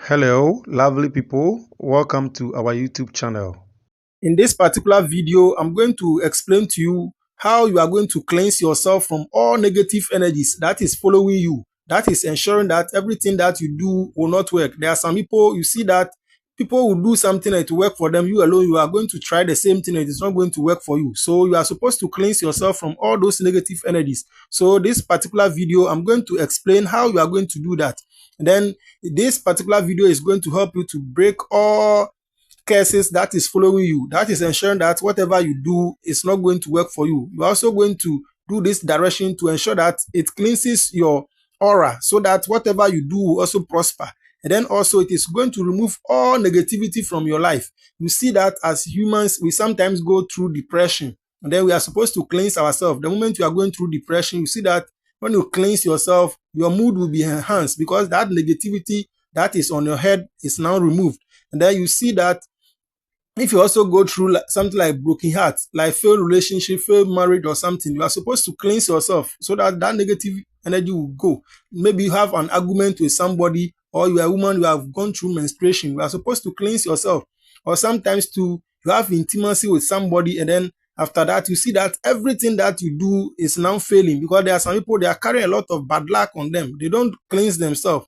Hello, lovely people. Welcome to our YouTube channel. In this particular video, I'm going to explain to you how you are going to cleanse yourself from all negative energies that is following you. That is ensuring that everything that you do will not work. There are some people, you see that people will do something and it will work for them. You alone, you are going to try the same thing and it is not going to work for you. So you are supposed to cleanse yourself from all those negative energies. So this particular video, I'm going to explain how you are going to do that. And then this particular video is going to help you to break all curses that is following you. That is ensuring that whatever you do is not going to work for you. You're also going to do this direction to ensure that it cleanses your aura so that whatever you do will also prosper. And then also it is going to remove all negativity from your life. You see that as humans, we sometimes go through depression. And then we are supposed to cleanse ourselves. The moment you are going through depression, you see that when you cleanse yourself, your mood will be enhanced because that negativity that is on your head is now removed. And then you see that if you also go through something like broken heart, like failed relationship, failed marriage or something, you are supposed to cleanse yourself so that that negative energy will go. Maybe you have an argument with somebody or you are a woman, you have gone through menstruation, you are supposed to cleanse yourself. Or sometimes too, you have intimacy with somebody and then after that, you see that everything that you do is now failing because there are some people, they are carrying a lot of bad luck on them. They don't cleanse themselves.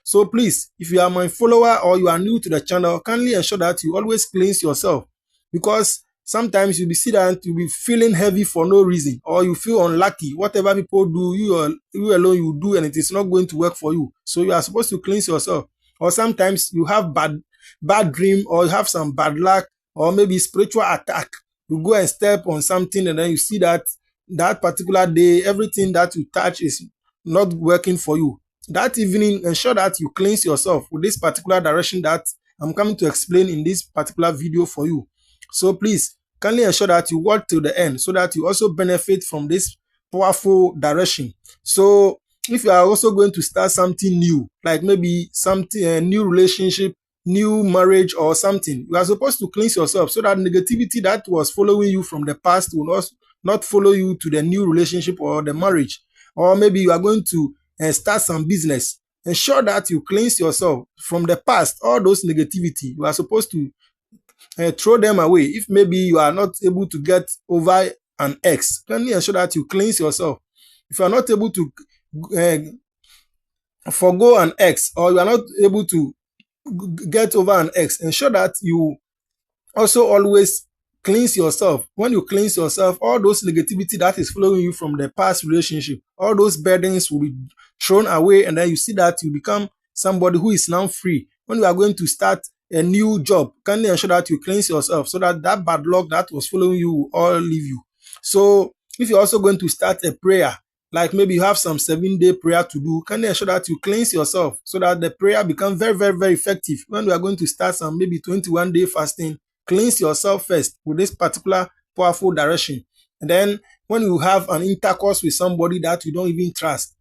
So please, if you are my follower or you are new to the channel, kindly ensure that you always cleanse yourself because sometimes you'll be sitting and you'll be feeling heavy for no reason or you feel unlucky. Whatever people do, you alone you do and it is not going to work for you. So you are supposed to cleanse yourself. Or sometimes you have bad dream or you have some bad luck or maybe spiritual attack. You go and step on something and then you see that that particular day, everything that you touch is not working for you. That evening, ensure that you cleanse yourself with this particular direction that I'm coming to explain in this particular video for you. So please, kindly ensure that you watch till the end so that you also benefit from this powerful direction. So if you are also going to start something new, like maybe something, a new relationship, new marriage or something, you are supposed to cleanse yourself so that negativity that was following you from the past will not follow you to the new relationship or the marriage. Or maybe you are going to and start some business. Ensure that you cleanse yourself from the past, all those negativity. You are supposed to throw them away. If maybe you are not able to get over an ex, kindly ensure that you cleanse yourself. If you are not able to forgo an ex or you are not able to get over an ex, ensure that you also always cleanse yourself. When you cleanse yourself, all those negativity that is following you from the past relationship, all those burdens will be thrown away and then you see that you become somebody who is now free. When you are going to start a new job, kindly ensure that you cleanse yourself so that that bad luck that was following you will all leave you. So if you're also going to start a prayer, like maybe you have some 7-day prayer to do, kindly ensure that you cleanse yourself so that the prayer becomes very, very, very effective. When you are going to start some maybe 21-day fasting, cleanse yourself first with this particular powerful direction. And then when you have an intercourse with somebody that you don't even trust,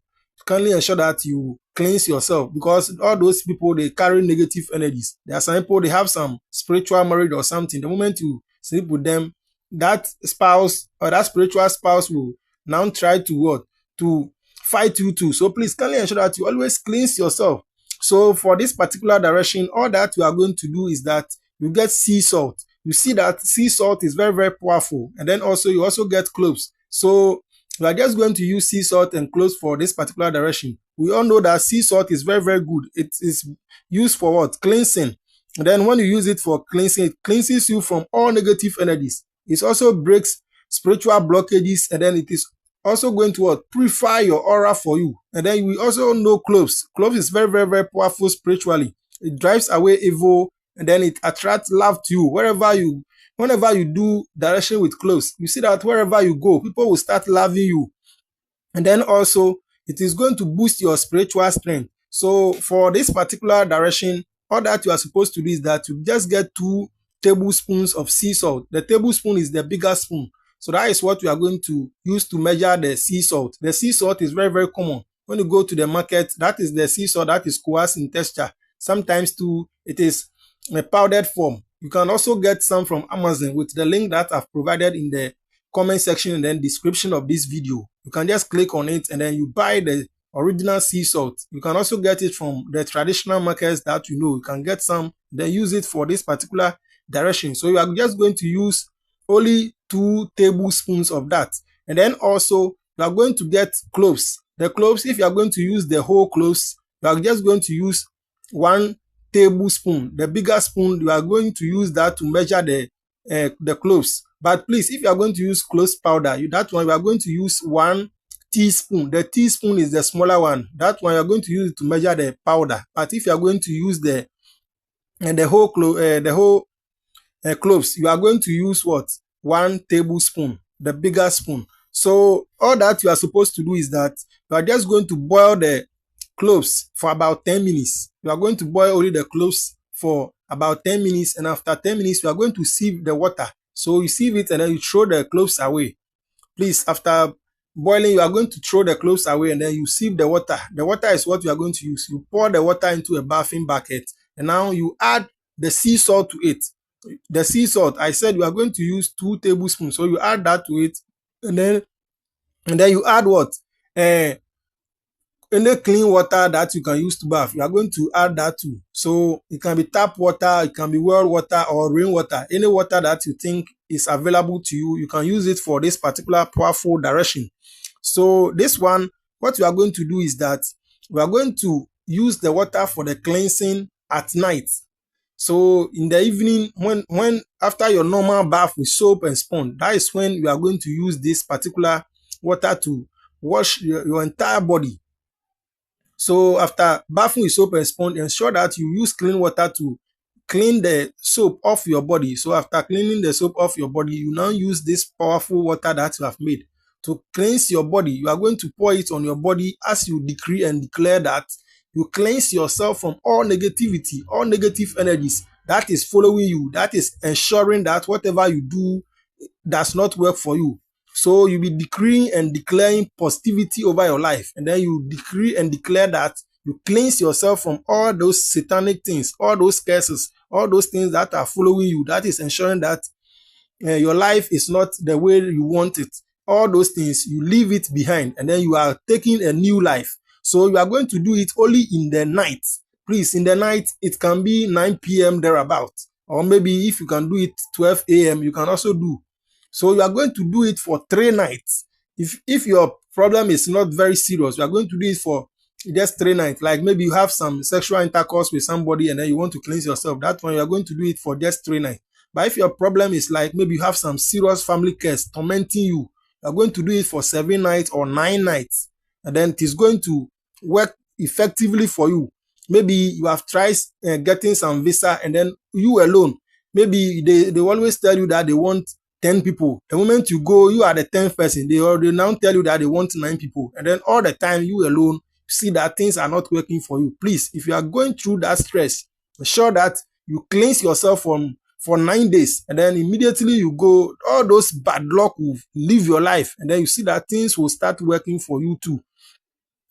kindly ensure that you cleanse yourself because all those people, they carry negative energies. There are some people, they have some spiritual marriage or something. The moment you sleep with them, that spouse or that spiritual spouse will now try to what? To fight you too. So please kindly ensure that you always cleanse yourself. So for this particular direction, all that we are going to do is that you get sea salt. You see that sea salt is very, very powerful. And then also you also get cloves. So we are just going to use sea salt and cloves for this particular direction. We all know that sea salt is very, very good. It is used for what? Cleansing. And then when you use it for cleansing, it cleanses you from all negative energies. It also breaks spiritual blockages and then it is also going to what? Purify your aura for you. And then we also know cloves. Cloves is very, very, very powerful spiritually. It drives away evil and then it attracts love to you. Whenever you do direction with cloves, you see that wherever you go, people will start loving you. And then also, it is going to boost your spiritual strength. So for this particular direction, all that you are supposed to do is that you just get 2 tablespoons of sea salt. The tablespoon is the bigger spoon. So that is what we are going to use to measure the sea salt. The sea salt is very, very common. When you go to the market, that is the sea salt that is coarse in texture. Sometimes too, it is in a powdered form. You can also get some from Amazon with the link that I've provided in the comment section and then description of this video. You can just click on it and then you buy the original sea salt. You can also get it from the traditional markets that you know. You can get some, then use it for this particular direction. So you are just going to use only 2 tablespoons of that. And then also you are going to get cloves. The cloves, if you are going to use the whole cloves, you are just going to use 1 tablespoon. The bigger spoon, you are going to use that to measure the cloves. But please, if you are going to use cloves powder, that one you are going to use 1 teaspoon. The teaspoon is the smaller one. That one you are going to use it to measure the powder. But if you are going to use the whole cloves, you are going to use what? 1 tablespoon, the bigger spoon. So all that you are supposed to do is that you are just going to boil the cloves for about 10 minutes. You are going to boil only the cloves for about 10 minutes, and after 10 minutes you are going to sieve the water. So you sieve it and then you throw the cloves away. Please, after boiling, you are going to throw the cloves away and then you sieve the water. The water is what you are going to use. You pour the water into a bathing bucket and now you add the sea salt to it. The sea salt, I said you are going to use 2 tablespoons. So you add that to it, and then you add what? Any clean water that you can use to bath, you are going to add that too. So it can be tap water, it can be well water or rainwater. Any water that you think is available to you, you can use it for this particular powerful direction. So this one, what you are going to do is that we are going to use the water for the cleansing at night. So in the evening, when after your normal bath with soap and sponge, that is when you are going to use this particular water to wash your entire body. So after bathing with soap and sponge, ensure that you use clean water to clean the soap off your body. So after cleaning the soap off your body, you now use this powerful water that you have made to cleanse your body. You are going to pour it on your body as you decree and declare that you cleanse yourself from all negativity, all negative energies that is following you, that is ensuring that whatever you do does not work for you. So you be decreeing and declaring positivity over your life, and then you decree and declare that you cleanse yourself from all those satanic things, all those curses, all those things that are following you, that is ensuring that your life is not the way you want it. All those things, you leave it behind, and then you are taking a new life. So you are going to do it only in the night. Please, in the night, it can be 9 p.m. thereabout, or maybe if you can do it 12 a.m., you can also do. So you are going to do it for 3 nights. If your problem is not very serious, you are going to do it for just 3 nights. Like maybe you have some sexual intercourse with somebody and then you want to cleanse yourself. That one, you are going to do it for just 3 nights. But if your problem is like maybe you have some serious family case tormenting you, you are going to do it for 7 nights or 9 nights. And then it is going to work effectively for you. Maybe you have tried getting some visa, and then you alone, maybe they always tell you that they want 10 people. The moment you go, you are the 10th person. They now tell you that they want 9 people. And then all the time, you alone see that things are not working for you. Please, if you are going through that stress, ensure that you cleanse yourself for 9 days. And then immediately you go, all those bad luck will leave your life. And then you see that things will start working for you too.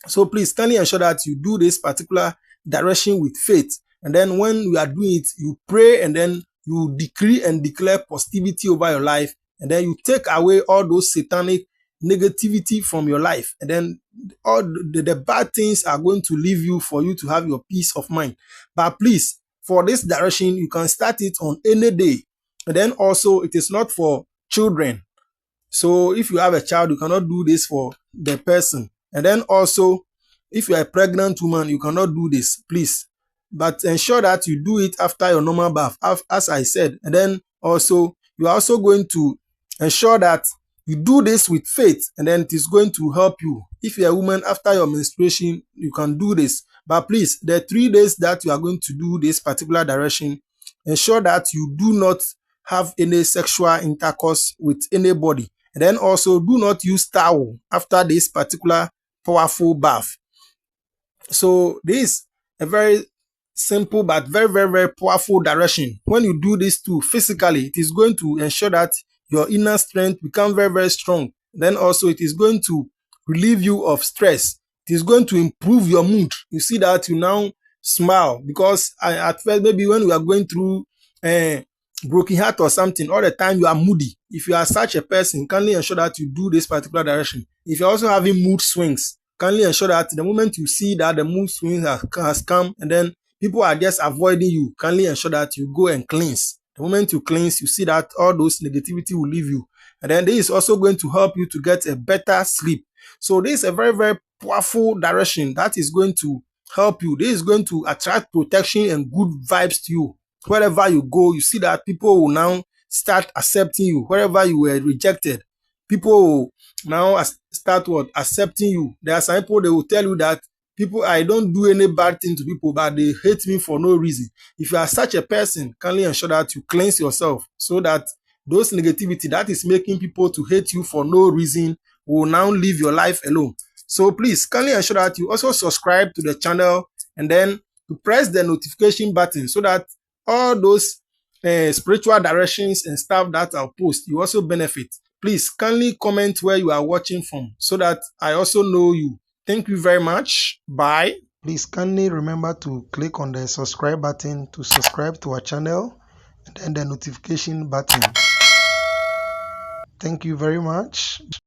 So please kindly ensure that you do this particular direction with faith. And then when you are doing it, you pray and then you decree and declare positivity over your life, and then you take away all those satanic negativity from your life, and then all the bad things are going to leave you for you to have your peace of mind. But please, for this direction, you can start it on any day. And then also, it is not for children. So if you have a child, you cannot do this for the person. And then also, if you are a pregnant woman, you cannot do this, please. But ensure that you do it after your normal bath, as I said. And then also, you are also going to ensure that you do this with faith, and then it is going to help you. If you're a woman, after your menstruation, you can do this. But please, the 3 days that you are going to do this particular direction, ensure that you do not have any sexual intercourse with anybody. And then also, do not use towel after this particular powerful bath. So this is a very simple but very, very, very powerful direction. When you do this too physically, it is going to ensure that your inner strength becomes very, very strong. Then also it is going to relieve you of stress. It is going to improve your mood. You see that you now smile, because at first, maybe when we are going through broken heart or something, all the time you are moody. If you are such a person, kindly ensure that you do this particular direction. If you're also having mood swings, kindly ensure that the moment you see that the mood swing has come and then people are just avoiding you, kindly ensure that you go and cleanse. The moment you cleanse, you see that all those negativity will leave you. And then this is also going to help you to get a better sleep. So this is a very, very powerful direction that is going to help you. This is going to attract protection and good vibes to you. Wherever you go, you see that people will now start accepting you. Wherever you were rejected, people will now start accepting you. There are some people, they will tell you that people, I don't do any bad thing to people, but they hate me for no reason. If you are such a person, kindly ensure that you cleanse yourself so that those negativity that is making people to hate you for no reason will now live your life alone. So please kindly ensure that you also subscribe to the channel and then to press the notification button so that all those spiritual directions and stuff that I'll post, you also benefit. Please kindly comment where you are watching from so that I also know you. Thank you very much. Bye. Please kindly remember to click on the subscribe button to subscribe to our channel and then the notification button. Thank you very much.